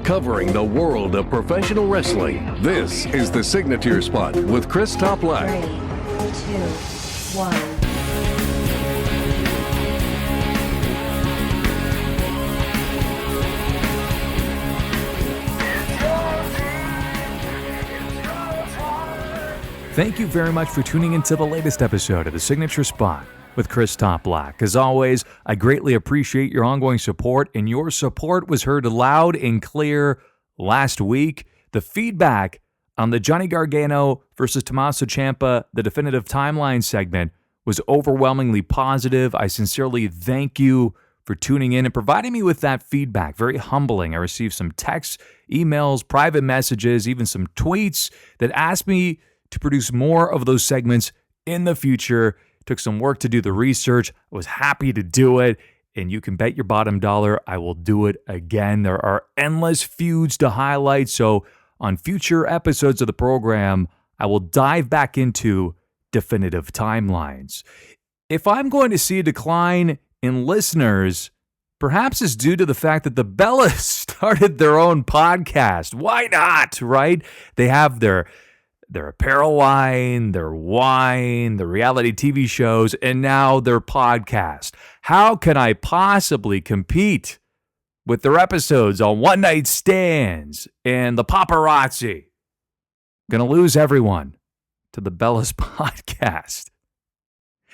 covering the world of professional wrestling. This is the Signature Spot with Chris Toplack. 3, 2, 1. Thank you very much for tuning into the latest episode of the Signature Spot with Chris Toplack. As always, I greatly appreciate your ongoing support, and your support was heard loud and clear last week. The feedback on the Johnny Gargano versus Tommaso Ciampa, the definitive timeline segment, was overwhelmingly positive. I sincerely thank you for tuning in and providing me with that feedback. Very humbling. I received some texts, emails, private messages, even some tweets that asked me to produce more of those segments in the future. Took some work to do the research. I was happy to do it, and you can bet your bottom dollar I will do it again. There are endless feuds to highlight, so on future episodes of the program, I will dive back into definitive timelines. If I'm going to see a decline in listeners, perhaps it's due to the fact that the Bellas started their own podcast. Why not, right? They have their apparel line, their wine, the reality TV shows, and now their podcast. How can I possibly compete with their episodes on One Night Stands and the paparazzi? Gonna lose everyone to the Bellas podcast.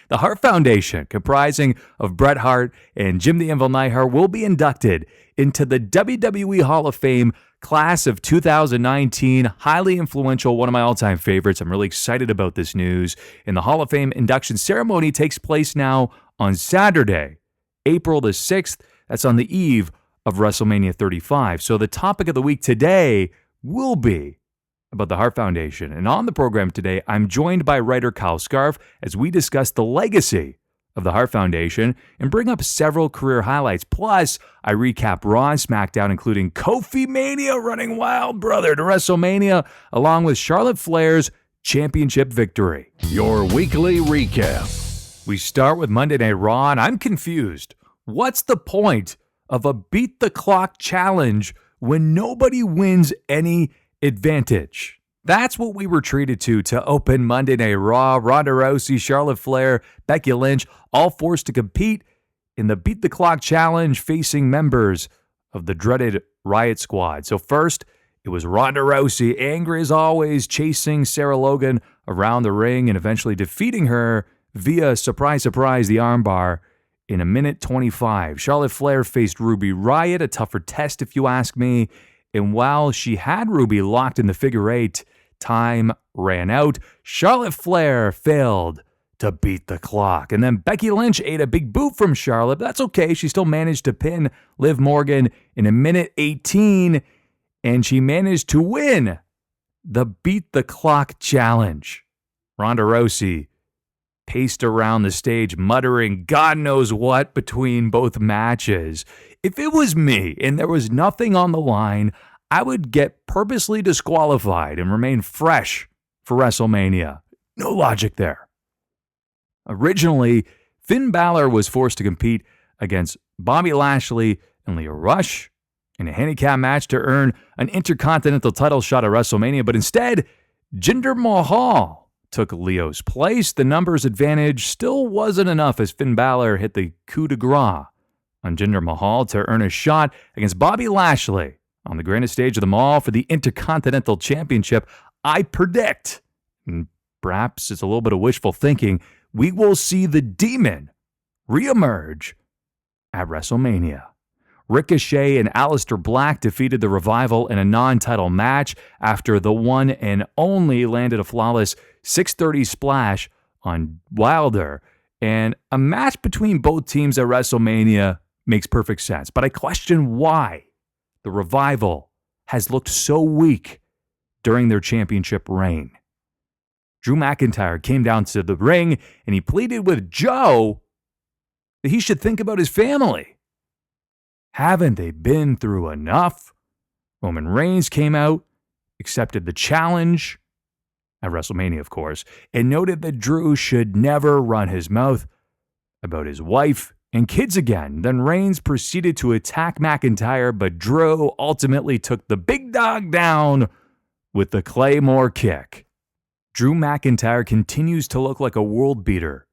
The Hart Foundation, comprising of Bret Hart and Jim the Anvil Neidhart, will be inducted into the WWE Hall of Fame Class of 2019, highly influential, one of my all-time favorites. I'm really excited about this news. And the Hall of Fame induction ceremony takes place now on Saturday, April the 6th. That's on the eve of WrestleMania 35. So the topic of the week today will be about the Hart Foundation. And on the program today, I'm joined by writer Kyle Scarf as we discuss the legacy of the Hart Foundation and bring up several career highlights. Plus, I recap Raw and Smackdown, including KofiMania running wild, brother, to WrestleMania, along with Charlotte Flair's championship victory. Your weekly recap. We start with Monday Night Raw, and I'm confused. What's the point of a beat-the-clock challenge when nobody wins any advantage? That's what we were treated to open Monday Night Raw. Ronda Rousey, Charlotte Flair, Becky Lynch, all forced to compete in the Beat the Clock Challenge facing members of the dreaded Riot Squad. So first, it was Ronda Rousey, angry as always, chasing Sarah Logan around the ring and eventually defeating her via, surprise, surprise, the armbar in a minute 25. Charlotte Flair faced Ruby Riott, a tougher test if you ask me. And while she had Ruby locked in the figure eight, time ran out. Charlotte Flair failed to beat the clock. And then Becky Lynch ate a big boot from Charlotte. But that's okay. She still managed to pin Liv Morgan in a minute 18. And she managed to win the Beat the Clock Challenge. Ronda Rousey paced around the stage, muttering God knows what between both matches. If it was me and there was nothing on the line, I would get purposely disqualified and remain fresh for WrestleMania. No logic there. Originally, Finn Balor was forced to compete against Bobby Lashley and Lio Rush in a handicap match to earn an Intercontinental title shot at WrestleMania, but instead, Jinder Mahal took Leo's place. The numbers advantage still wasn't enough as Finn Balor hit the coup de grace on Jinder Mahal to earn a shot against Bobby Lashley on the grandest stage of them all for the Intercontinental Championship. I predict, and perhaps it's a little bit of wishful thinking, we will see the Demon reemerge at WrestleMania. Ricochet and Aleister Black defeated the Revival in a non-title match after the one and only landed a flawless 630 splash on Wilder. And a match between both teams at WrestleMania makes perfect sense. But I question why the Revival has looked so weak during their championship reign. Drew McIntyre came down to the ring and he pleaded with Joe that he should think about his family. Haven't they been through enough? Roman Reigns came out, accepted the challenge at WrestleMania, of course, and noted that Drew should never run his mouth about his wife and kids again. Then Reigns proceeded to attack McIntyre, but Drew ultimately took the big dog down with the Claymore kick. Drew McIntyre continues to look like a world beater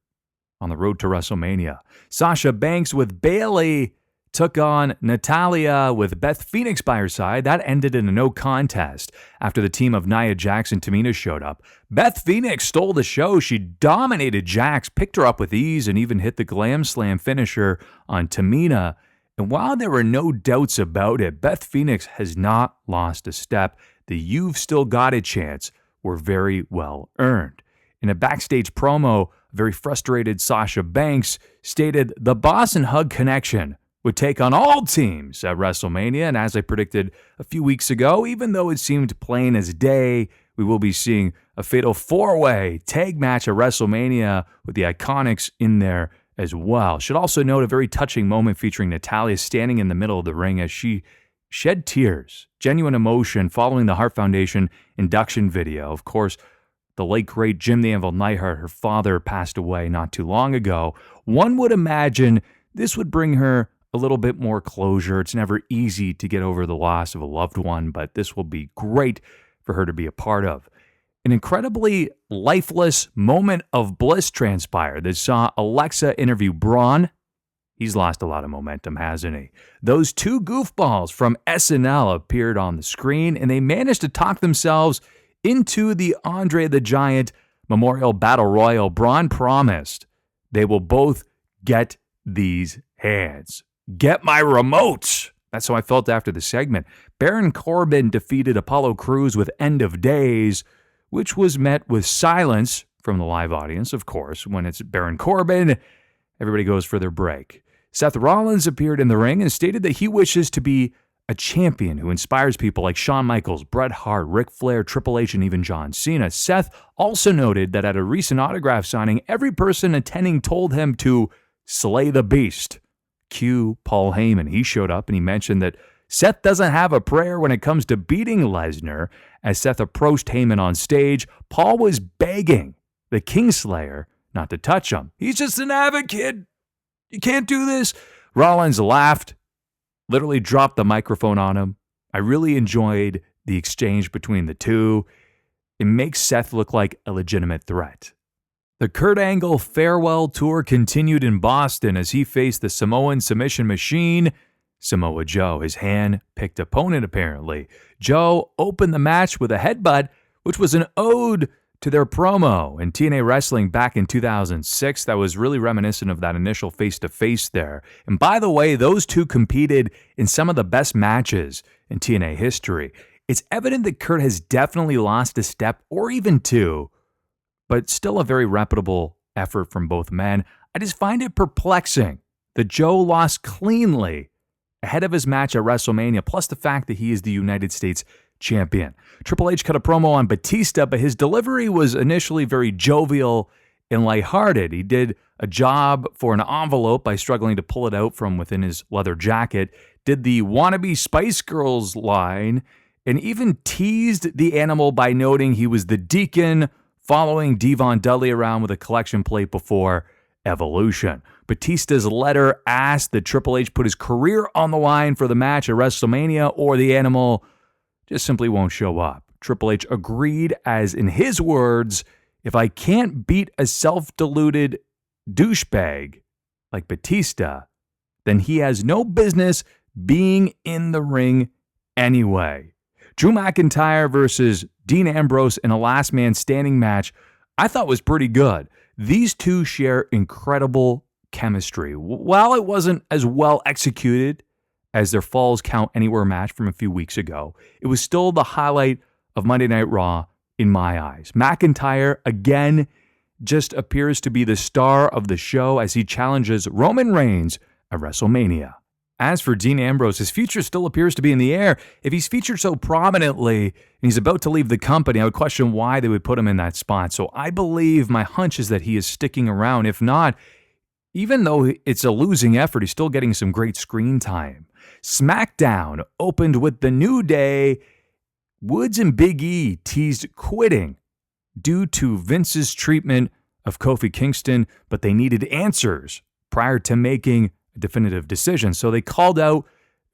on the road to WrestleMania. Sasha Banks with Bayley took on Natalya with Beth Phoenix by her side. That ended in a no contest after the team of Nia Jax and Tamina showed up. Beth Phoenix stole the show. She dominated Jax, picked her up with ease, and even hit the Glam Slam finisher on Tamina. And while there were no doubts about it, Beth Phoenix has not lost a step. The "you've still got a chance" were very well earned. In a backstage promo, a very frustrated Sasha Banks stated the Boss and Hug connection would take on all teams at WrestleMania, and as I predicted a few weeks ago, even though it seemed plain as day, we will be seeing a fatal four-way tag match at WrestleMania with the Iconics in there as well. Should also note a very touching moment featuring Natalya standing in the middle of the ring as she shed tears, genuine emotion following the Hart Foundation induction video. Of course, the late, great Jim the Anvil Neidhart, her father, passed away not too long ago. One would imagine this would bring her a little bit more closure. It's never easy to get over the loss of a loved one, but this will be great for her to be a part of. An incredibly lifeless moment of bliss transpired that saw Alexa interview Braun. He's lost a lot of momentum, hasn't he? Those two goofballs from SNL appeared on the screen, and they managed to talk themselves into the Andre the Giant Memorial Battle Royal. Braun promised they will both get these hands. Get my remotes. That's how I felt after the segment. Baron Corbin defeated Apollo Crews with End of Days, which was met with silence from the live audience, of course. When it's Baron Corbin, everybody goes for their break. Seth Rollins appeared in the ring and stated that he wishes to be a champion who inspires people like Shawn Michaels, Bret Hart, Ric Flair, Triple H, and even John Cena. Seth also noted that at a recent autograph signing, every person attending told him to slay the beast. Cue Paul Heyman. He showed up and he mentioned that Seth doesn't have a prayer when it comes to beating Lesnar. As Seth approached Heyman on stage, Paul was begging the Kingslayer not to touch him. He's just an avid kid. You can't do this. Rollins laughed, literally dropped the microphone on him. I really enjoyed the exchange between the two. It makes Seth look like a legitimate threat. The Kurt Angle farewell tour continued in Boston as he faced the Samoan submission machine, Samoa Joe, his hand-picked opponent apparently. Joe opened the match with a headbutt, which was an ode to their promo in TNA Wrestling back in 2006. That was really reminiscent of that initial face-to-face there. And by the way, those two competed in some of the best matches in TNA history. It's evident that Kurt has definitely lost a step or even two, but still a very reputable effort from both men. I just find it perplexing that Joe lost cleanly ahead of his match at WrestleMania, plus the fact that he is the United States champion. Triple H cut a promo on Batista, but his delivery was initially very jovial and lighthearted. He did a job for an envelope by struggling to pull it out from within his leather jacket, did the wannabe Spice Girls line, and even teased the animal by noting he was the Deacon, following Devon Dudley around with a collection plate before Evolution. Batista's letter asked that Triple H put his career on the line for the match at WrestleMania, or the animal just simply won't show up. Triple H agreed, as in his words, if I can't beat a self-deluded douchebag like Batista, then he has no business being in the ring anyway. Drew McIntyre versus Dean Ambrose in a last man standing match I thought was pretty good. These two share incredible chemistry. While it wasn't as well executed as their Falls Count Anywhere match from a few weeks ago, it was still the highlight of Monday Night Raw in my eyes. McIntyre, again, just appears to be the star of the show as he challenges Roman Reigns at WrestleMania. As for Dean Ambrose, his future still appears to be in the air. If he's featured so prominently and he's about to leave the company, I would question why they would put him in that spot. So I believe, my hunch is that he is sticking around. If not, even though it's a losing effort, he's still getting some great screen time. Smackdown opened with The New Day. Woods and Big E teased quitting due to Vince's treatment of Kofi Kingston, but they needed answers prior to making a definitive decision. So they called out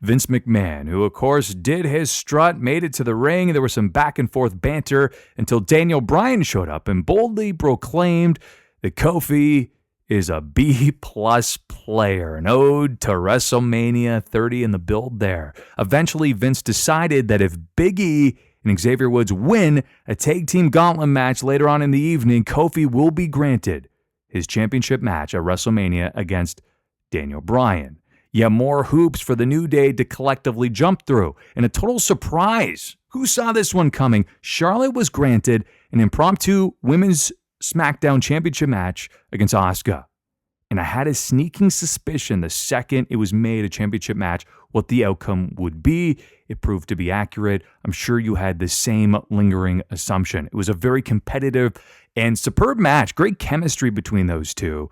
Vince McMahon, who, of course, did his strut, made it to the ring. There was some back and forth banter until Daniel Bryan showed up and boldly proclaimed that Kofi is a B-plus player, an ode to WrestleMania 30 in the build there. Eventually, Vince decided that if Big E and Xavier Woods win a tag team gauntlet match later on in the evening, Kofi will be granted his championship match at WrestleMania against Daniel Bryan. Yet more hoops for the New Day to collectively jump through. And a total surprise. Who saw this one coming? Charlotte was granted an impromptu women's Smackdown championship match against Asuka. And I had a sneaking suspicion the second it was made a championship match what the outcome would be. It proved to be accurate. I'm sure you had the same lingering assumption. It was a very competitive and superb match. Great chemistry between those two.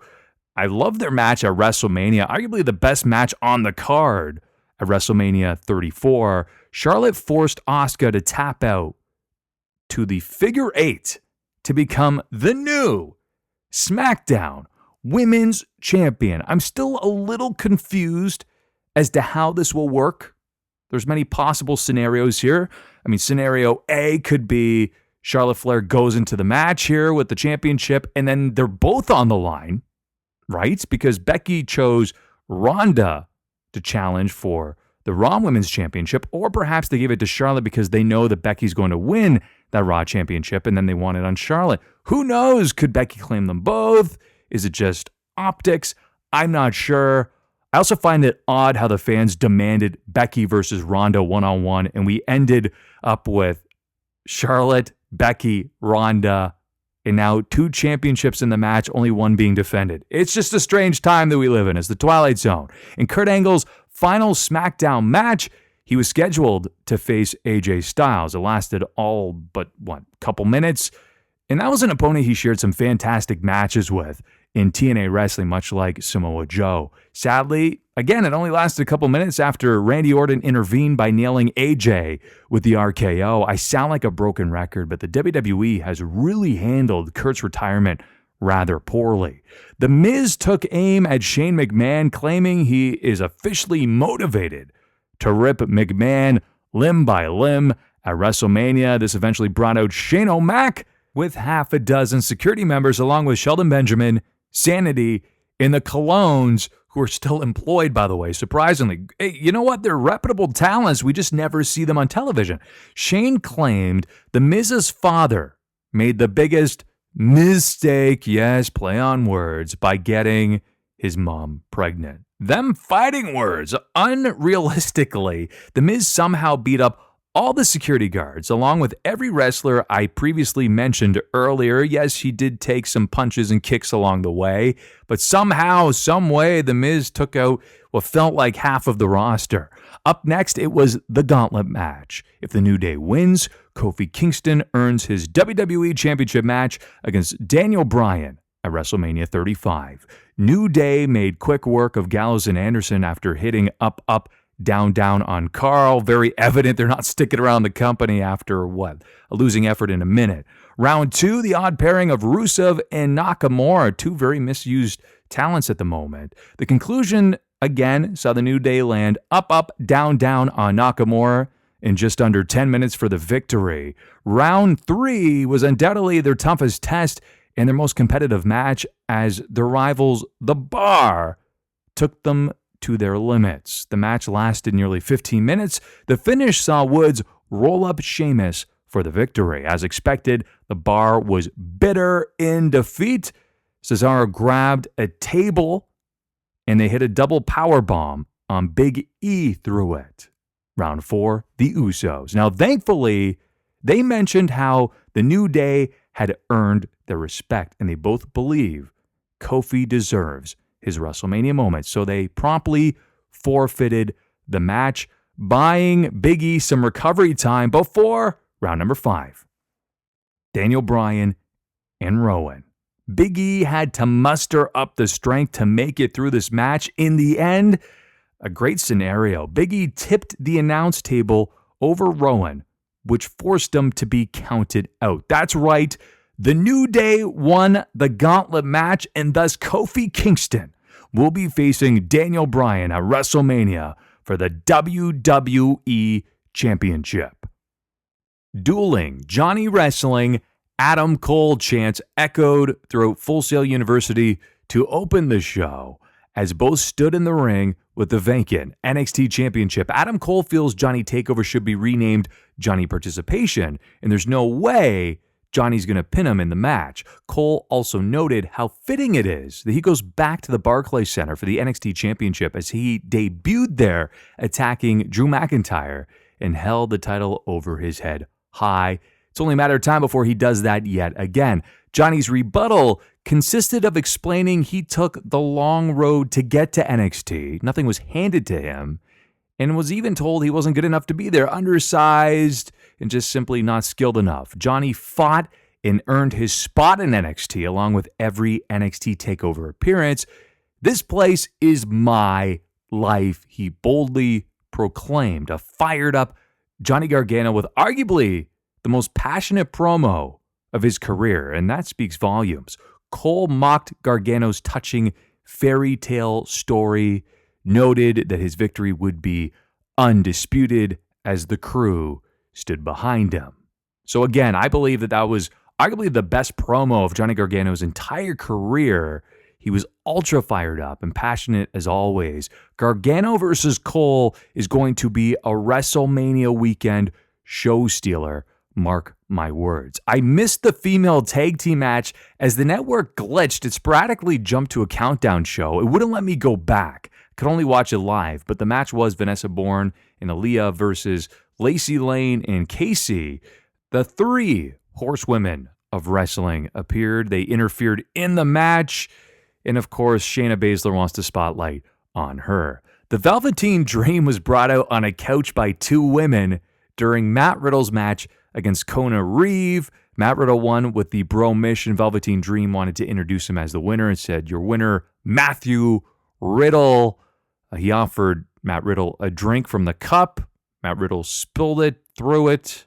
I love their match at WrestleMania, arguably the best match on the card at WrestleMania 34. Charlotte forced Asuka to tap out to the figure eight to become the new SmackDown Women's Champion. I'm still a little confused as to how this will work. There's many possible scenarios here. I mean, scenario A could be Charlotte Flair goes into the match here with the championship, and then they're both on the line, right? Because Becky chose Ronda to challenge for the Raw Women's Championship, or perhaps they give it to Charlotte because they know that Becky's going to win that Raw Championship, and then they want it on Charlotte. Who knows? Could Becky claim them both? Is it just optics? I'm not sure. I also find it odd how the fans demanded Becky versus Ronda one-on-one, and we ended up with Charlotte, Becky, Ronda, and now 2 championships in the match, only one being defended. It's just a strange time that we live in. It's the Twilight Zone. In Kurt Angle's final SmackDown match, he was scheduled to face AJ Styles. It lasted all but, couple minutes? And that was an opponent he shared some fantastic matches with in TNA wrestling, much like Samoa Joe. Sadly, again, it only lasted a couple minutes after Randy Orton intervened by nailing AJ with the RKO. I sound like a broken record, but the WWE has really handled Kurt's retirement rather poorly. The Miz took aim at Shane McMahon, claiming he is officially motivated to rip McMahon limb by limb at WrestleMania. This eventually brought out Shane O'Mac with half a dozen security members, along with Shelton Benjamin, Sanity, and the Colognes, who are still employed, by the way, surprisingly. Hey, you know what? They're reputable talents. We just never see them on television. Shane claimed the Miz's father made the biggest mistake, yes, play on words, by getting his mom pregnant. Them fighting words. Unrealistically, the Miz somehow beat up all the security guards, along with every wrestler I previously mentioned earlier. Yes, he did take some punches and kicks along the way, but somehow, some way, the Miz took out what felt like half of the roster. Up next, it was the gauntlet match. If the New Day wins, Kofi Kingston earns his WWE Championship match against Daniel Bryan at WrestleMania 35. New Day made quick work of Gallows and Anderson after hitting up, down on Carl. Very evident they're not sticking around the company after a losing effort in a minute. Round 2, the odd pairing of Rusev and Nakamura, 2 very misused talents at the moment. The conclusion, again, saw the New Day land up, down on Nakamura in just under 10 minutes for the victory. Round 3 was undoubtedly their toughest test and their most competitive match, as their rivals, The Bar, took them to their limits. The match lasted nearly 15 minutes. The finish saw Woods roll up Sheamus for the victory. As expected, The Bar was bitter in defeat. Cesaro grabbed a table and they hit a double power bomb on Big E through it. Round 4, the Usos. Now, thankfully, they mentioned how the New Day had earned their respect, and they both believe Kofi deserves his WrestleMania moment. So they promptly forfeited the match, buying Big E some recovery time before round number 5. Daniel Bryan and Rowan. Big E had to muster up the strength to make it through this match. In the end, a great scenario. Big E tipped the announce table over Rowan, which forced him to be counted out. That's right. The New Day won the gauntlet match, and thus Kofi Kingston will be facing Daniel Bryan at WrestleMania for the WWE Championship. Dueling Johnny Wrestling, Adam Cole chants echoed throughout Full Sail University to open the show as both stood in the ring with the vacant NXT Championship. Adam Cole feels Johnny Takeover should be renamed Johnny Participation, and there's no way Johnny's going to pin him in the match. Cole also noted how fitting it is that he goes back to the Barclays Center for the NXT Championship as he debuted there attacking Drew McIntyre and held the title over his head high. It's only a matter of time before he does that yet again. Johnny's rebuttal consisted of explaining he took the long road to get to NXT. Nothing was handed to him, and was even told he wasn't good enough to be there, undersized and just simply not skilled enough. Johnny fought and earned his spot in NXT along with every NXT TakeOver appearance. This place is my life, he boldly proclaimed. A fired up Johnny Gargano with arguably the most passionate promo of his career, and that speaks volumes. Cole mocked Gargano's touching fairy tale story, noted that his victory would be undisputed as the crew stood behind him. So again, I believe that was arguably the best promo of Johnny Gargano's entire career. He was ultra fired up and passionate as always. Gargano versus Cole is going to be a WrestleMania weekend show stealer. Mark my words. I missed the female tag team match as the network glitched. It sporadically jumped to a countdown show. It wouldn't let me go back. I could only watch it live, but the match was Vanessa Bourne and Aaliyah versus Lacey Lane and Casey. The three horsewomen of wrestling appeared. They interfered in the match. And of course, Shayna Baszler wants the spotlight on her. The Velveteen Dream was brought out on a couch by two women during Matt Riddle's match against Kona Reeve. Matt Riddle won with the Bro Mission. Velveteen Dream wanted to introduce him as the winner and said, "Your winner, Matthew Riddle." He offered Matt Riddle a drink from the cup. Matt Riddle spilled it, threw it,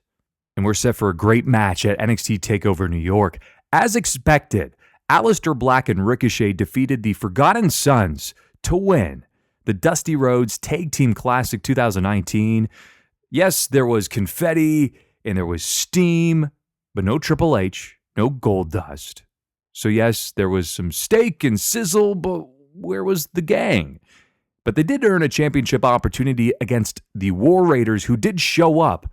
and we're set for a great match at NXT TakeOver New York. As expected, Aleister Black and Ricochet defeated the Forgotten Sons to win the Dusty Rhodes Tag Team Classic 2019. Yes, there was confetti and there was steam, but no Triple H, no gold dust. So yes, there was some steak and sizzle, but where was the gang? But they did earn a championship opportunity against the War Raiders, who did show up,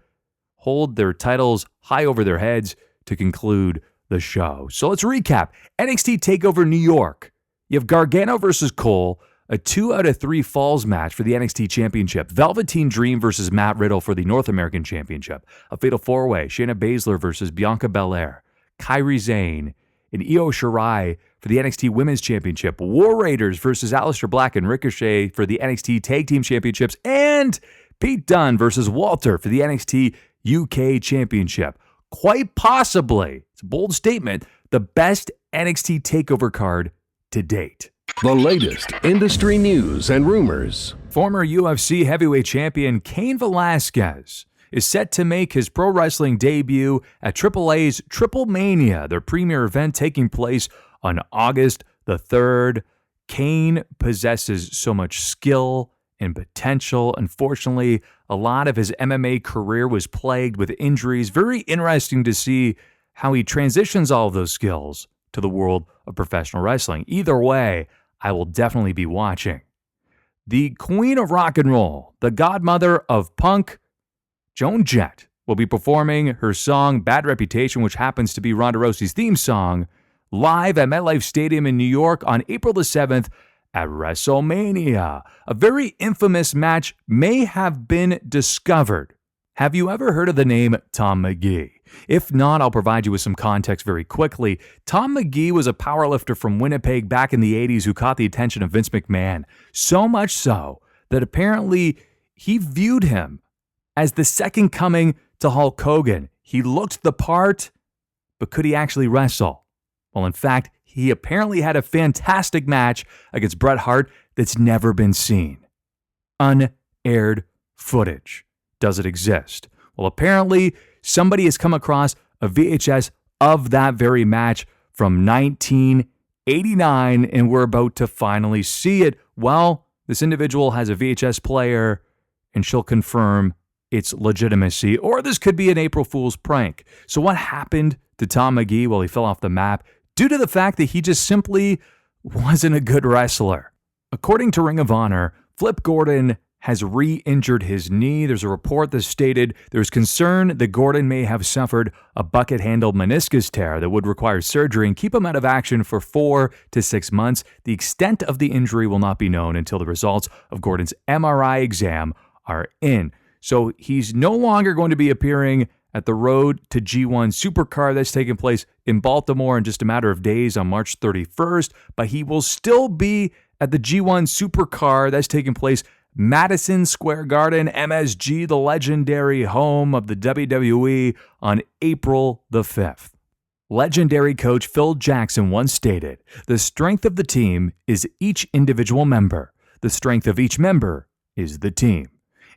hold their titles high over their heads to conclude the show. So let's recap. NXT TakeOver New York. You have Gargano versus Cole, a 2 out of 3 falls match for the NXT Championship. Velveteen Dream versus Matt Riddle for the North American Championship. A fatal 4-way. Shayna Baszler versus Bianca Belair. Kairi Sane and Io Shirai for the NXT Women's Championship. War Raiders versus Aleister Black and Ricochet for the NXT Tag Team Championships. And Pete Dunne versus Walter for the NXT UK Championship. Quite possibly, it's a bold statement, the best NXT TakeOver card to date. The latest industry news and rumors. Former UFC heavyweight champion Cain Velasquez is set to make his pro wrestling debut at AAA's Wrestlemania, their premier event taking place on August the 3rd. Cain possesses so much skill and potential. Unfortunately, a lot of his MMA career was plagued with injuries. Very interesting to see how he transitions all of those skills to the world of professional wrestling. Either way, I will definitely be watching. The Queen of Rock and Roll, the godmother of punk, Joan Jett, will be performing her song Bad Reputation, which happens to be Ronda Rousey's theme song, live at MetLife Stadium in New York on April the 7th at WrestleMania. A very infamous match may have been discovered. Have you ever heard of the name Tom McGee? If not, I'll provide you with some context very quickly. Tom McGee was a powerlifter from Winnipeg back in the 80s who caught the attention of Vince McMahon. So much so that apparently he viewed him as the second coming to Hulk Hogan. He looked the part, but could he actually wrestle? Well, in fact, he apparently had a fantastic match against Bret Hart that's never been seen. Unaired footage. Does it exist? Well, apparently somebody has come across a VHS of that very match from 19 89, and we're about to finally see it. Well, this individual has a VHS player, and she'll confirm its legitimacy, or this could be an April Fool's prank. So what happened to Tom McGee while he fell off the map? Due to the fact that he just simply wasn't a good wrestler. According to Ring of Honor, Flip Gordon has re-injured his knee. There's a report that stated there's concern that Gordon may have suffered a bucket-handled meniscus tear that would require surgery and keep him out of action for 4 to 6 months. The extent of the injury will not be known until the results of Gordon's MRI exam are in. So he's no longer going to be appearing at the Road to G1 Supercar that's taking place in Baltimore in just a matter of days on March 31st, but he will still be at the G1 Supercar that's taking place Madison Square Garden, MSG, the legendary home of the WWE, on April the 5th. Legendary coach Phil Jackson once stated, "The strength of the team is each individual member. The strength of each member is the team."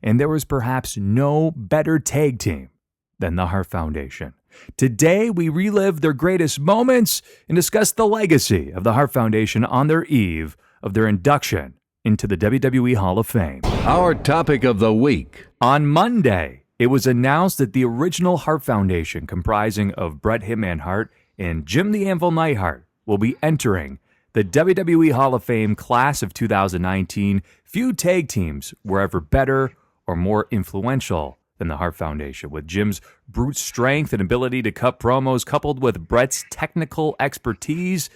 And there was perhaps no better tag team than the Hart Foundation. Today, we relive their greatest moments and discuss the legacy of the Hart Foundation on their eve of their induction into the WWE Hall of Fame. Our topic of the week. On Monday, it was announced that the original Hart Foundation, comprising of Bret Hitman Hart and Jim the Anvil Neidhart, will be entering the WWE Hall of Fame class of 2019. Few tag teams were ever better or more influential than the Hart Foundation. With Jim's brute strength and ability to cut promos coupled with Bret's technical expertise,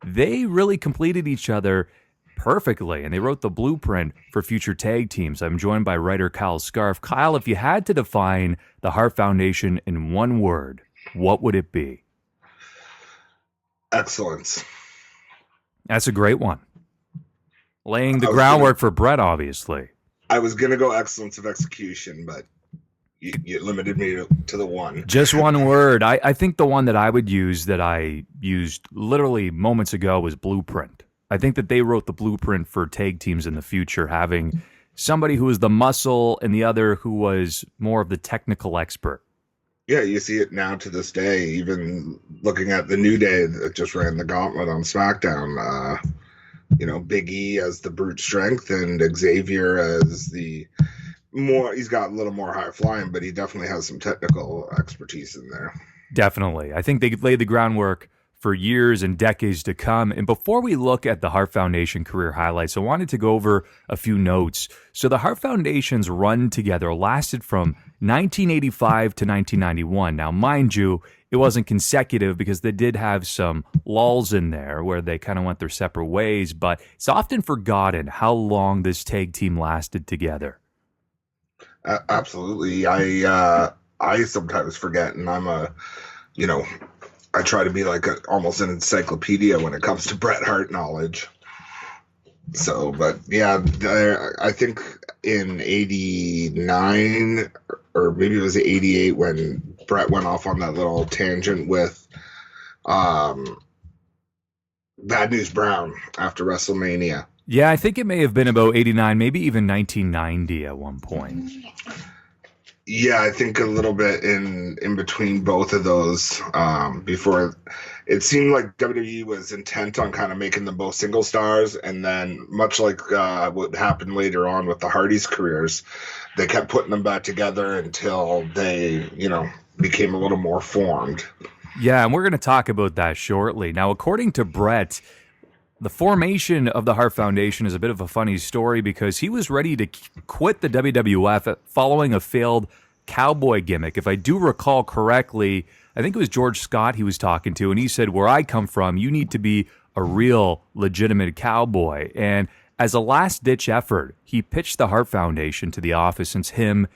they really completed each other perfectly, and they wrote the blueprint for future tag teams. I'm joined by writer Kyle Scarf. Kyle, if you had to define the Hart Foundation in one word, what would it be? Excellence. That's a great one. Laying the groundwork for Bret, obviously. I was going to go excellence of execution, but you limited me to the one. Just one word. I think the one that I would use, that I used literally moments ago, was blueprint. I think that they wrote the blueprint for tag teams in the future, having somebody who was the muscle and the other who was more of the technical expert. Yeah, you see it now to this day, even looking at the New Day that just ran the gauntlet on Smackdown. Big E as the brute strength and Xavier as the more, he's got a little more high flying, but he definitely has some technical expertise in there. Definitely. I think they laid the groundwork for years and decades to come. And before we look at the Hart Foundation career highlights, I wanted to go over a few notes. So the Hart Foundation's run together lasted from 1985 to 1991. Now, mind you, it wasn't consecutive because they did have some lulls in there where they kind of went their separate ways, but it's often forgotten how long this tag team lasted together. Absolutely. I sometimes forget, and I try to be like almost an encyclopedia when it comes to Bret Hart knowledge. So, but yeah, I think in 89 or maybe it was 88 when Bret went off on that little tangent with Bad News Brown after WrestleMania. Yeah, I think it may have been about 89, maybe even 1990 at one point. Yeah, I think a little bit in between both of those before it seemed like WWE was intent on kind of making them both single stars. And then much like what happened later on with the Hardys' careers, they kept putting them back together until they, became a little more formed. Yeah, and we're going to talk about that shortly. Now, according to Bret, the formation of the Hart Foundation is a bit of a funny story because he was ready to quit the WWF following a failed cowboy gimmick. If I do recall correctly, I think it was George Scott he was talking to, and he said, "Where I come from, you need to be a real, legitimate cowboy." And as a last-ditch effort, he pitched the Hart Foundation to the office since him,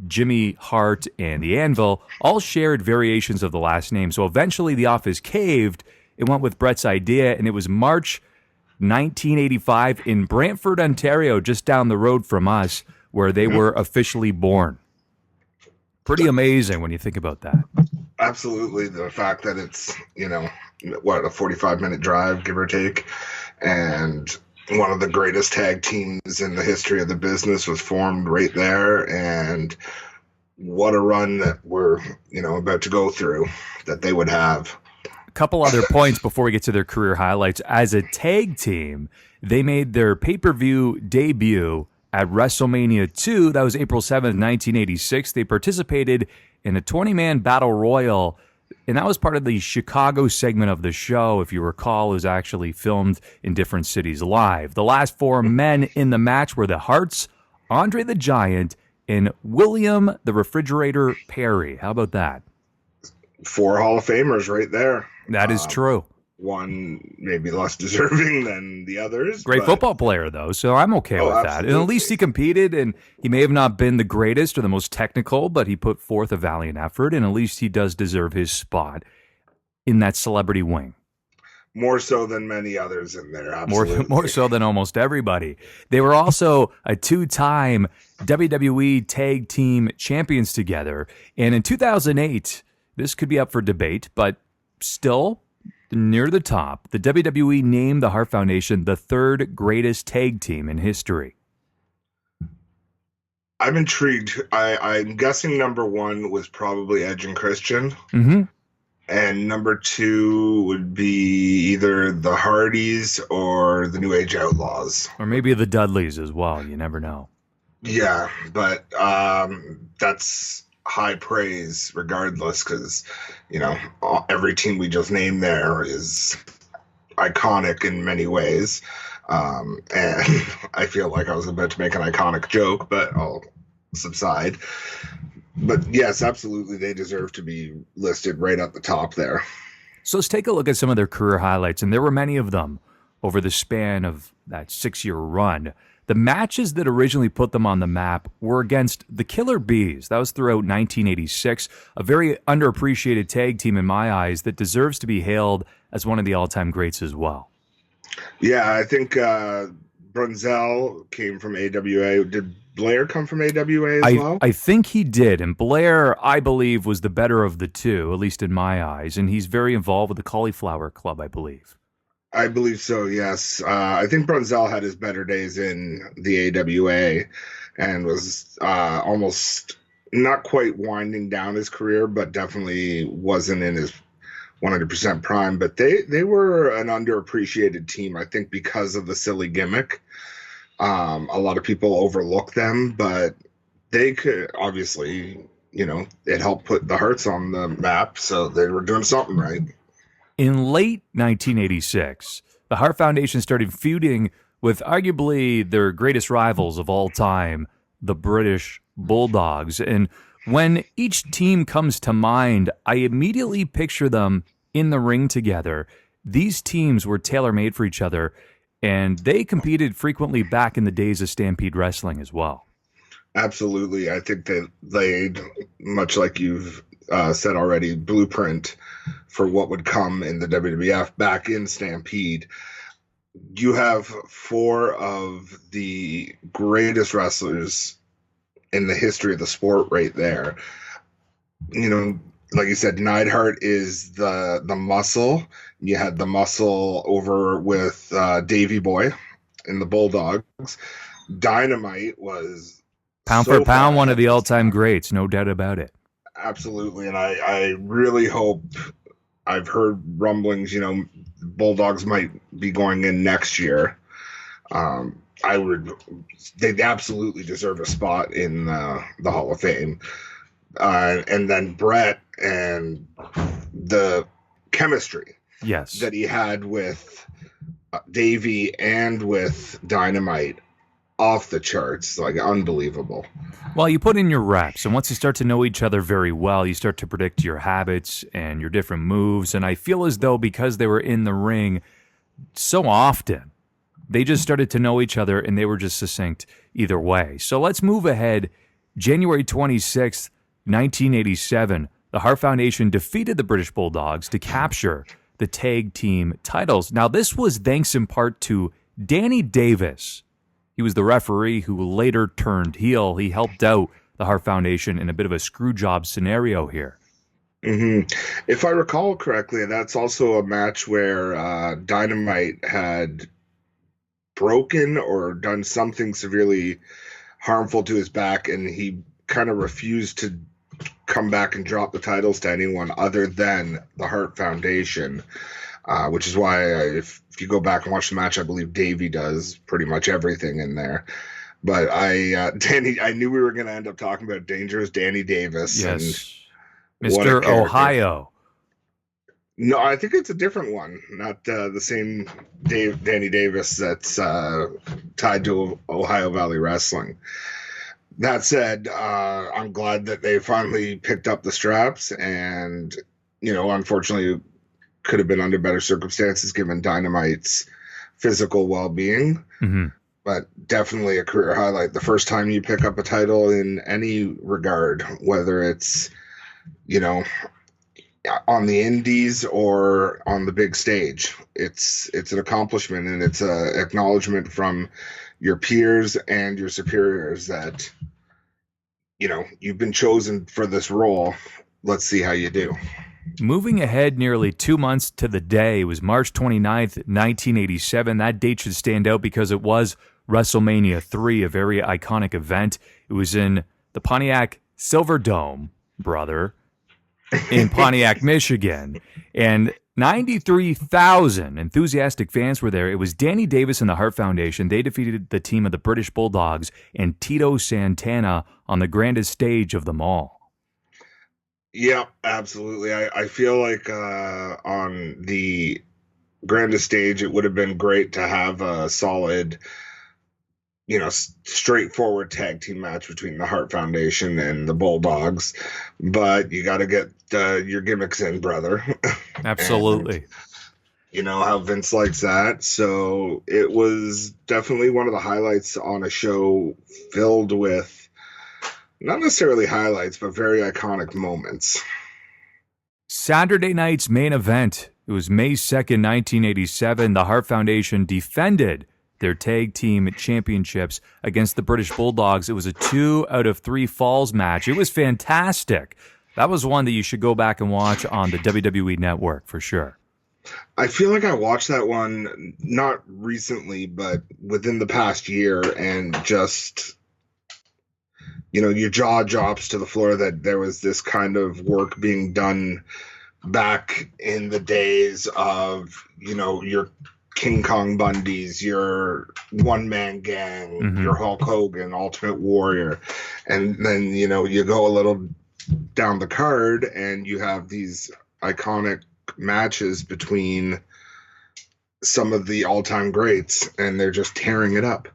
Jimmy Hart, and the Anvil all shared variations of the last name. So eventually the office caved. It went with Bret's idea, and it was March 1985 in Brantford, Ontario, just down the road from us, where they were officially born. Pretty amazing when you think about that. Absolutely. The fact that it's, a 45-minute drive, give or take, and one of the greatest tag teams in the history of the business was formed right there, and what a run that we're, about to go through that they would have. couple other points before we get to their career highlights. As a tag team, they made their pay-per-view debut at WrestleMania 2. That was April 7th, 1986. They participated in a 20-man battle royal, and that was part of the Chicago segment of the show. If you recall, it was actually filmed in different cities live. The last four men in the match were the Harts, Andre the Giant, and William the Refrigerator Perry. How about that? 4 Hall of Famers right there. That is true. One maybe less deserving than the others. Great football player, though, so I'm okay with that. And at least he competed, and he may have not been the greatest or the most technical, but he put forth a valiant effort, and at least he does deserve his spot in that celebrity wing. More so than many others in there, absolutely. More so than almost everybody. They were also a 2-time WWE Tag Team Champions together, and in 2008, this could be up for debate, but still near the top, the WWE named the Hart Foundation the 3rd greatest tag team in history. I'm intrigued. I'm guessing number 1 was probably Edge and Christian. Mm-hmm. And number 2 would be either the Hardys or the New Age Outlaws. Or maybe the Dudleys as well. You never know. Yeah, but that's high praise regardless, because every team we just named there is iconic in many ways, and I feel like I was about to make an iconic joke, but I'll subside. But yes, absolutely, they deserve to be listed right at the top there. So let's take a look at some of their career highlights, and there were many of them over the span of that 6-year run. The matches that originally put them on the map were against the Killer Bees. That was throughout 1986, a very underappreciated tag team in my eyes that deserves to be hailed as one of the all-time greats as well. Yeah, I think Brunzell came from AWA. Did Blair come from AWA as well? I think he did, and Blair, I believe, was the better of the two, at least in my eyes, and he's very involved with the Cauliflower Club, I believe. I believe so, yes. I think Brunzell had his better days in the AWA and was almost not quite winding down his career, but definitely wasn't in his 100% prime. But they were an underappreciated team, I think, because of the silly gimmick. A lot of people overlook them, but they could obviously, it helped put the Harts on the map, so they were doing something right. In late 1986, the Hart Foundation started feuding with arguably their greatest rivals of all time, the British Bulldogs. And when each team comes to mind, I immediately picture them in the ring together. These teams were tailor-made for each other, and they competed frequently back in the days of Stampede Wrestling as well. Absolutely. I think that they, much like you've said already, blueprint for what would come in the WWF back in Stampede. You have 4 of the greatest wrestlers in the history of the sport right there. Like you said, Neidhart is the muscle. You had the muscle over with Davey Boy in the Bulldogs. Dynamite was pound for pound one of the all-time greats, no doubt about it. Absolutely, and I really hope. I've heard rumblings, Bulldogs might be going in next year. They'd absolutely deserve a spot in the Hall of Fame. And then Brett and the chemistry that he had with Davey and with Dynamite, off the charts, like unbelievable. Well, you put in your reps, and once you start to know each other very well, you start to predict your habits and your different moves. And I feel as though because they were in the ring so often, they just started to know each other, and they were just succinct either way. So let's move ahead. January 26th, 1987, the Hart Foundation defeated the British Bulldogs to capture the tag team titles. Now, this was thanks in part to Danny Davis. He was the referee who later turned heel. He helped out the Hart Foundation in a bit of a screw job scenario here. Mm-hmm. If I recall correctly, that's also a match where Dynamite had broken or done something severely harmful to his back, and he kind of refused to come back and drop the titles to anyone other than the Hart Foundation, which is why if you go back and watch the match, I believe Davey does pretty much everything in there. But I knew we were going to end up talking about Dangerous Danny Davis. Yes. And Mr. Ohio. No, I think it's a different one, not the same Danny Davis that's tied to Ohio Valley Wrestling. That said, I'm glad that they finally picked up the straps, and unfortunately, could have been under better circumstances given Dynamite's physical well-being. Mm-hmm. But definitely a career highlight. The first time you pick up a title in any regard, whether it's on the indies or on the big stage, it's an accomplishment, and it's a acknowledgement from your peers and your superiors that you've been chosen for this role. Let's see how you do. Moving ahead nearly 2 months to the day, it was March 29th, 1987. That date should stand out because it was WrestleMania 3, a very iconic event. It was in the Pontiac Silverdome, brother, in Pontiac, Michigan. And 93,000 enthusiastic fans were there. It was Danny Davis and the Hart Foundation. They defeated the team of the British Bulldogs and Tito Santana on the grandest stage of them all. Yeah, absolutely. I feel like on the grandest stage, it would have been great to have a solid, straightforward tag team match between the Hart Foundation and the Bulldogs. But you got to get your gimmicks in, brother. Absolutely. And, how Vince likes that. So it was definitely one of the highlights on a show filled with not necessarily highlights, but very iconic moments. Saturday night's main event. It was May 2nd, 1987. The Hart Foundation defended their tag team championships against the British Bulldogs. It was a 2 out of 3 falls match. It was fantastic. That was one that you should go back and watch on the WWE Network for sure. I feel like I watched that one not recently, but within the past year, and just your jaw drops to the floor that there was this kind of work being done back in the days of, your King Kong Bundys, your one-man gang, Mm-hmm. your Hulk Hogan, Ultimate Warrior. And then, you go a little down the card and you have these iconic matches between some of the all-time greats, and they're just tearing it up.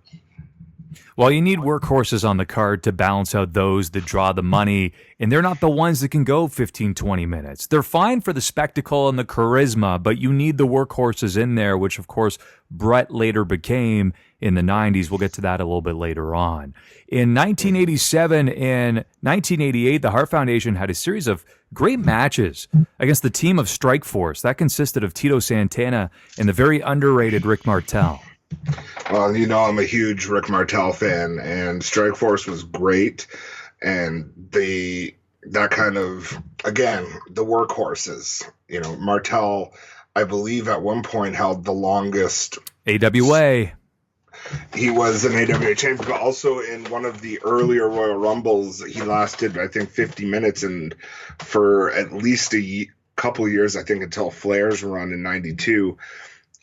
Well, you need workhorses on the card to balance out those that draw the money, and they're not the ones that can go 15, 20 minutes. They're fine for the spectacle and the charisma, but you need the workhorses in there, which, of course, Brett later became in the 90s. We'll get to that a little bit later on. In 1987 and 1988, the Hart Foundation had a series of great matches against the team of Strikeforce. That consisted of Tito Santana and the very underrated Rick Martel. Well, I'm a huge Rick Martel fan, and Strikeforce was great. And that kind of, again, the workhorses, Martel, I believe at one point held the longest AWA. He was an AWA champion, but also in one of the earlier Royal Rumbles, he lasted, I think, 50 minutes, and for at least a couple years, I think, until Flair's run in 92,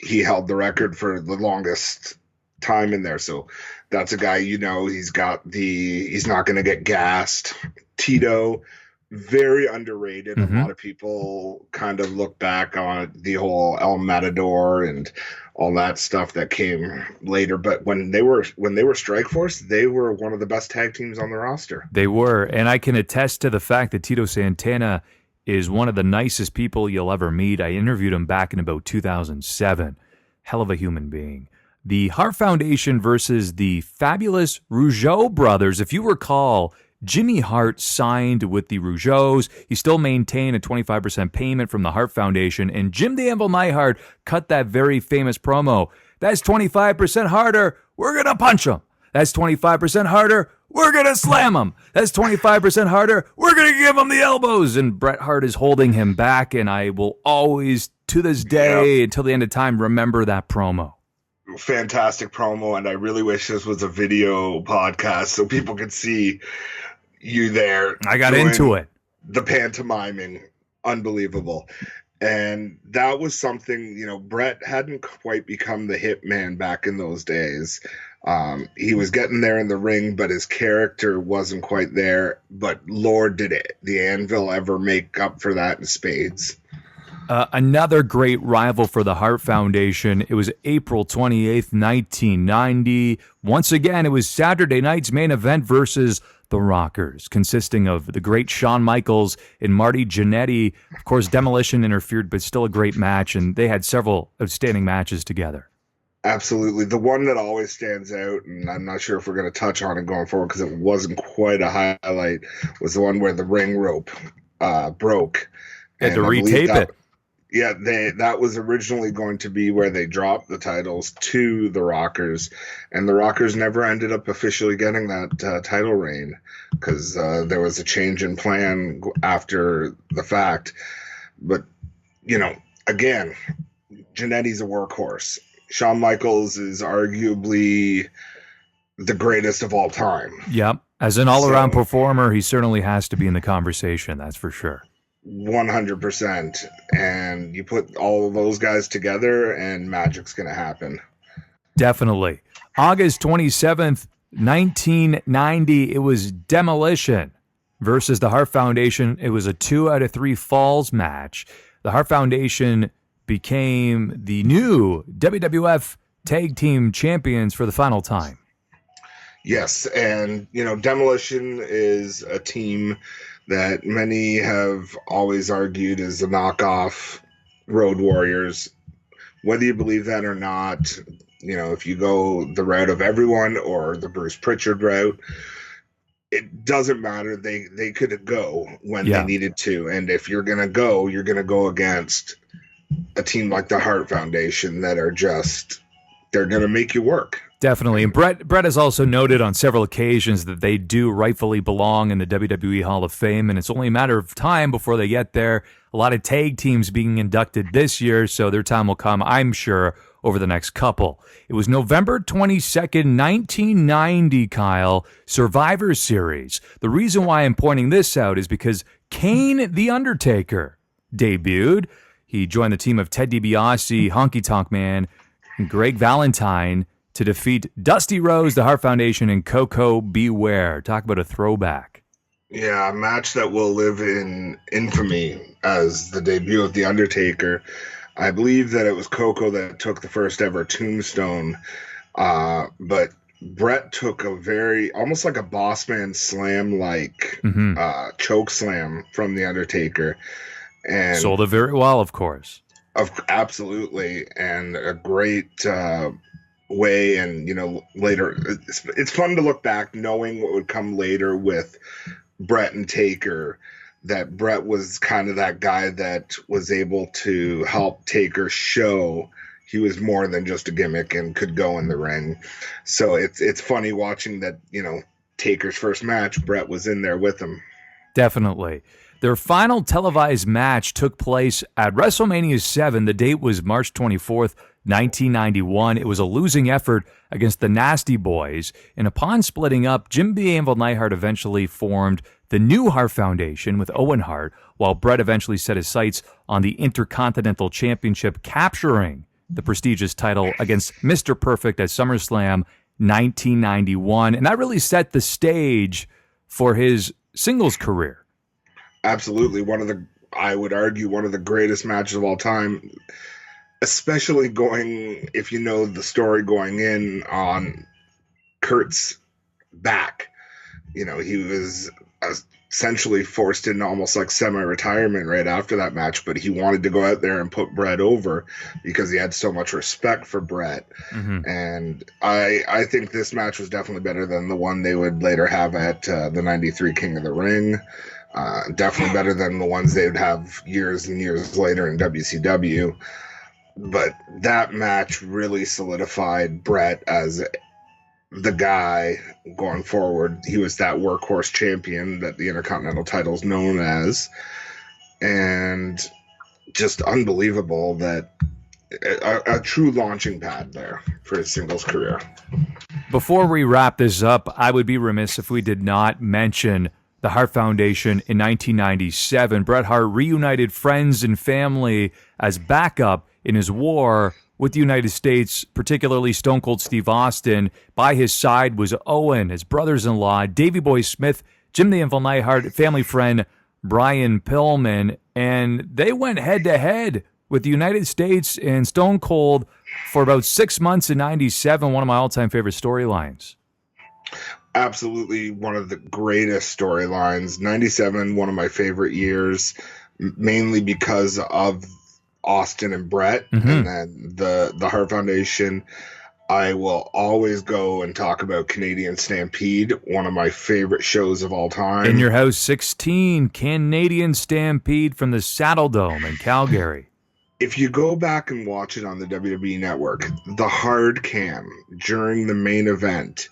he held the record for the longest time in there. So that's a guy, he's not going to get gassed. Tito, very underrated. Mm-hmm. A lot of people kind of look back on the whole El Matador and all that stuff that came later. But when they were Strikeforce, they were one of the best tag teams on the roster. They were. And I can attest to the fact that Tito Santana is one of the nicest people you'll ever meet. I interviewed him back in about 2007. Hell of a human being. The Hart Foundation versus the fabulous Rougeau brothers. If you recall, Jimmy Hart signed with the Rougeaus. He still maintained a 25% payment from the Hart Foundation. And Jim the Anvil Neidhart cut that very famous promo. That's 25% harder. We're going to punch him. That's 25% harder. We're going to slam him. That's 25% harder. We're going to give him the elbows. And Bret Hart is holding him back. And I will always, to this day, until the end of time, remember that promo. Fantastic promo. And I really wish this was a video podcast so people could see you there. I got into it. The pantomiming, unbelievable. And that was something, Brett hadn't quite become the hitman back in those days. He was getting there in the ring, but his character wasn't quite there. But Lord, did the Anvil ever make up for that in spades. Another great rival for the Hart Foundation. It was April 28th, 1990. Once again, it was Saturday night's main event versus the Rockers, consisting of the great Shawn Michaels and Marty Jannetty. Of course, Demolition interfered, but still a great match, and they had several outstanding matches together. Absolutely. The one that always stands out, and I'm not sure if we're going to touch on it going forward because it wasn't quite a highlight, was the one where the ring rope broke. Had to retape it. Yeah, that was originally going to be where they dropped the titles to the Rockers, and the Rockers never ended up officially getting that title reign because there was a change in plan after the fact. But, again, Jannetty's a workhorse. Shawn Michaels is arguably the greatest of all time. Yep. As an all-around performer, he certainly has to be in the conversation, that's for sure. 100%. And you put all of those guys together and magic's going to happen. Definitely. August 27th, 1990, it was Demolition versus the Hart Foundation. It was a 2 out of 3 falls match. The Hart Foundation became the new WWF Tag Team Champions for the final time. Yes, and, Demolition is a team that many have always argued is a knockoff Road Warriors. Whether you believe that or not, if you go the route of everyone or the Bruce Pritchard route, it doesn't matter. They could go when they needed to. And if you're going to go against a team like the Hart Foundation that are they're going to make you work. Definitely. And Brett has also noted on several occasions that they do rightfully belong in the WWE Hall of Fame, and it's only a matter of time before they get there. A lot of tag teams being inducted this year, so their time will come, I'm sure, over the next couple. It was November 22nd, 1990, Kyle, Survivor Series. The reason why I'm pointing this out is because Kane the Undertaker debuted. He joined the team of Ted DiBiase, Honky Tonk Man, and Greg Valentine to defeat Dusty Rhodes, the Hart Foundation, and Koko B. Ware. Talk about a throwback. Yeah, a match that will live in infamy as the debut of The Undertaker. I believe that it was Koko that took the first ever tombstone, but Brett took a almost like a boss man slam-like choke slam from The Undertaker. And sold it very well, of course. Absolutely, and a great way. And later it's fun to look back knowing what would come later with Brett and Taker, that Brett was kind of that guy that was able to help Taker show he was more than just a gimmick and could go in the ring. So it's funny watching that, Taker's first match, Brett was in there with him. Definitely. Their final televised match took place at WrestleMania 7. The date was March 24th, 1991. It was a losing effort against the Nasty Boys, and upon splitting up, Jim the Anvil Neidhart eventually formed the new Hart Foundation with Owen Hart, while Brett eventually set his sights on the Intercontinental Championship, capturing the prestigious title against Mr. Perfect at SummerSlam 1991, and that really set the stage for his singles career. Absolutely. I would argue, one of the greatest matches of all time, especially if you know the story going in on Kurt's back. He was essentially forced into almost like semi-retirement right after that match, but he wanted to go out there and put Brett over because he had so much respect for Brett. Mm-hmm. And I think this match was definitely better than the one they would later have at the 93 King of the Ring. Definitely better than the ones they would have years and years later in WCW. But that match really solidified Brett as the guy going forward. He was that workhorse champion that the Intercontinental title is known as. And just unbelievable that a true launching pad there for his singles career. Before we wrap this up, I would be remiss if we did not mention the Hart Foundation in 1997. Bret Hart reunited friends and family as backup in his war with the United States, particularly Stone Cold Steve Austin. By his side was Owen, his brothers-in-law, Davey Boy Smith, Jim the Anvil Neidhart, family friend Brian Pillman, and they went head-to-head with the United States and Stone Cold for about 6 months in 97, one of my all-time favorite storylines. Absolutely one of the greatest storylines. 97, one of my favorite years, mainly because of Austin and Bret, and then the Hart Foundation. I will always go and talk about Canadian Stampede, one of my favorite shows of all time. In Your House 16, Canadian Stampede from the Saddle Dome in Calgary. If you go back and watch it on the WWE Network, the hard cam during the main event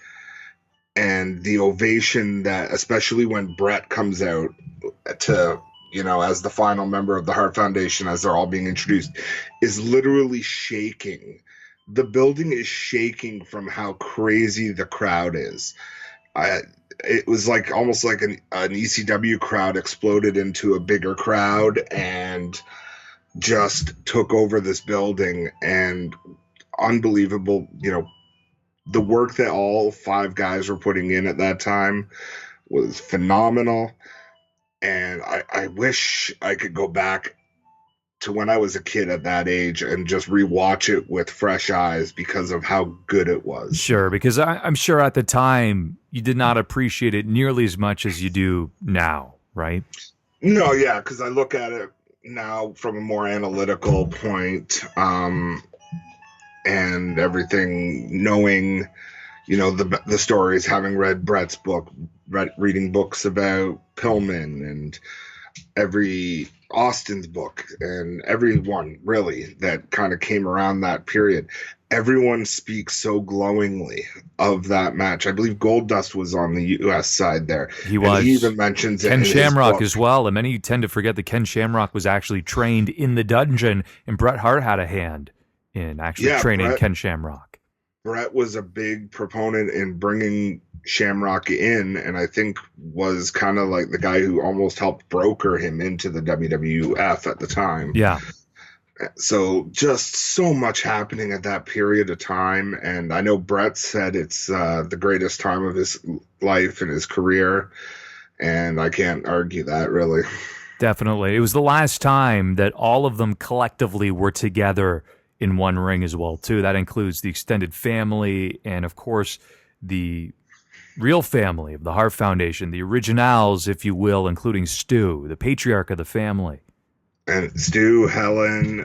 and the ovation that, especially when Bret comes out to, as the final member of the Hart Foundation, as they're all being introduced, is literally shaking. The building is shaking from how crazy the crowd is. It was like almost like an ECW crowd exploded into a bigger crowd and just took over this building. And unbelievable, the work that all 5 guys were putting in at that time was phenomenal. And I wish I could go back to when I was a kid at that age and just rewatch it with fresh eyes because of how good it was. Sure, because I'm sure at the time you did not appreciate it nearly as much as you do now, right? No, yeah, because I look at it now from a more analytical point, and everything, knowing, the stories, having read Bret's book, reading books about Pillman and every Austin's book and everyone really that kind of came around that period. Everyone speaks so glowingly of that match. I believe Goldust was on the U.S. side there. He was. He even mentions it Ken in his Shamrock book as well. And many tend to forget that Ken Shamrock was actually trained in the dungeon, and Bret Hart had a hand in actually training Ken Shamrock. Bret was a big proponent in bringing Shamrock in, and I think was kind of like the guy who almost helped broker him into the WWF at the time. Yeah. So just so much happening at that period of time. And I know Bret said it's the greatest time of his life and his career. And I can't argue that, really. Definitely. It was the last time that all of them collectively were together in one ring as well, too. That includes the extended family and, of course, the real family of the Hart Foundation, the originals, if you will, including Stu, the patriarch of the family. And Stu, Helen,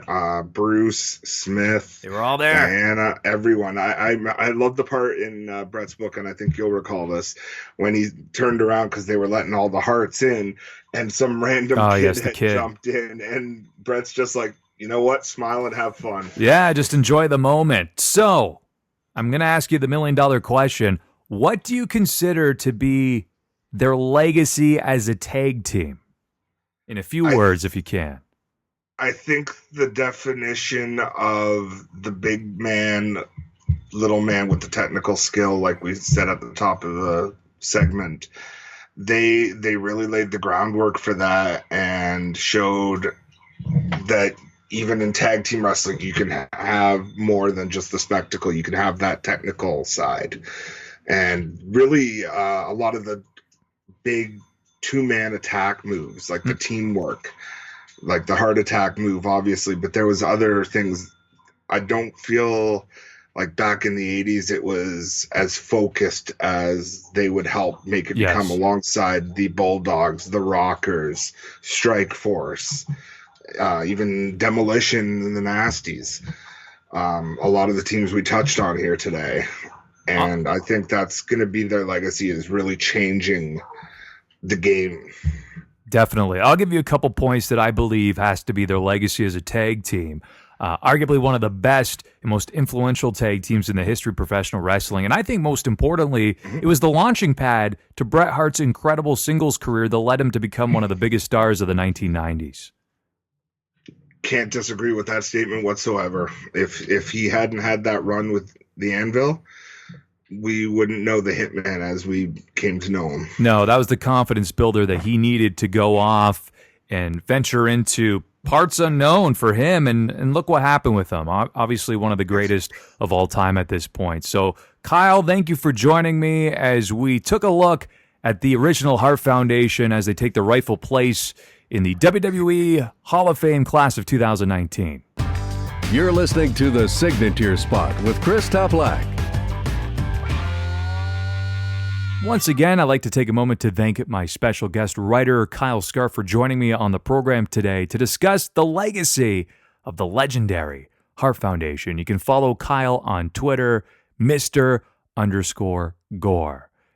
Bruce, Smith. They were all there. Diana, everyone. I love the part in Bret's book, and I think you'll recall this, when he turned around because they were letting all the Harts in, and some random kid had jumped in, and Bret's just like, you know what? Smile and have fun. Yeah, just enjoy the moment. So, I'm going to ask you the $1 million question. What do you consider to be their legacy as a tag team? In a few words, if you can. I think the definition of the big man, little man with the technical skill, like we said at the top of the segment, they really laid the groundwork for that and showed that even in tag team wrestling, you can have more than just the spectacle. You can have that technical side. And really, a lot of the big 2-man attack moves, like the teamwork, like the heart attack move, obviously, but there was other things. I don't feel like back in the 80s it was as focused as they would help make it come alongside the Bulldogs, the Rockers, Strike Force, even Demolition and the Nasties. A lot of the teams we touched on here today. And I think that's going to be their legacy, is really changing the game. Definitely. I'll give you a couple points that I believe has to be their legacy as a tag team. Arguably one of the best and most influential tag teams in the history of professional wrestling. And I think most importantly, it was the launching pad to Bret Hart's incredible singles career that led him to become one of the biggest stars of the 1990s. Can't disagree with that statement whatsoever. If he hadn't had that run with the Anvil, we wouldn't know the Hitman as we came to know him. No, that was the confidence builder that he needed to go off and venture into parts unknown for him. And look what happened with him. Obviously, one of the greatest of all time at this point. So, Kyle, thank you for joining me as we took a look at the original Hart Foundation as they take the rightful place in the WWE Hall of Fame class of 2019. You're listening to The Signature Spot with Chris Toplack. Once again, I'd like to take a moment to thank my special guest writer, Kyle Scarf, for joining me on the program today to discuss the legacy of the legendary Hart Foundation. You can follow Kyle on Twitter, Mr_Gore.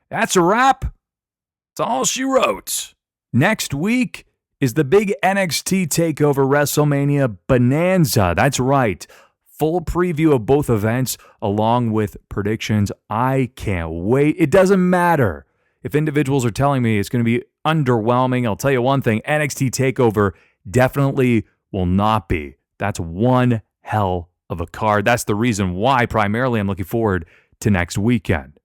That's a wrap. That's all she wrote. Next week is the big NXT TakeOver WrestleMania Bonanza. That's right. Full preview of both events along with predictions. I can't wait. It doesn't matter if individuals are telling me it's going to be underwhelming. I'll tell you one thing, NXT TakeOver definitely will not be. That's one hell of a card. That's the reason why primarily I'm looking forward to next weekend.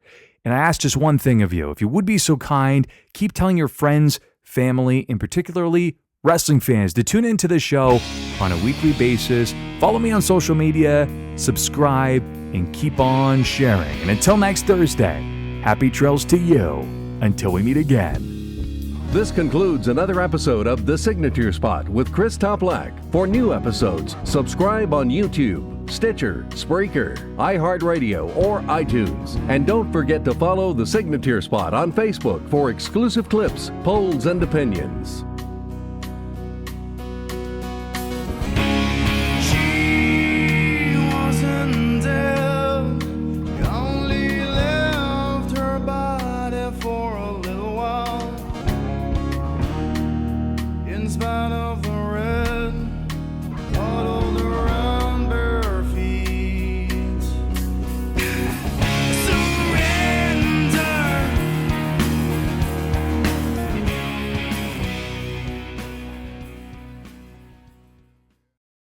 And I ask just one thing of you. If you would be so kind, keep telling your friends, family, and particularly wrestling fans to tune into the show on a weekly basis. Follow me on social media, subscribe, and keep on sharing. And until next Thursday, happy trails to you until we meet again. This concludes another episode of The Signature Spot with Chris Toplack. For new episodes, subscribe on YouTube, Stitcher, Spreaker, iHeartRadio, or iTunes. And don't forget to follow The Signature Spot on Facebook for exclusive clips, polls, and opinions. In spite of the rest.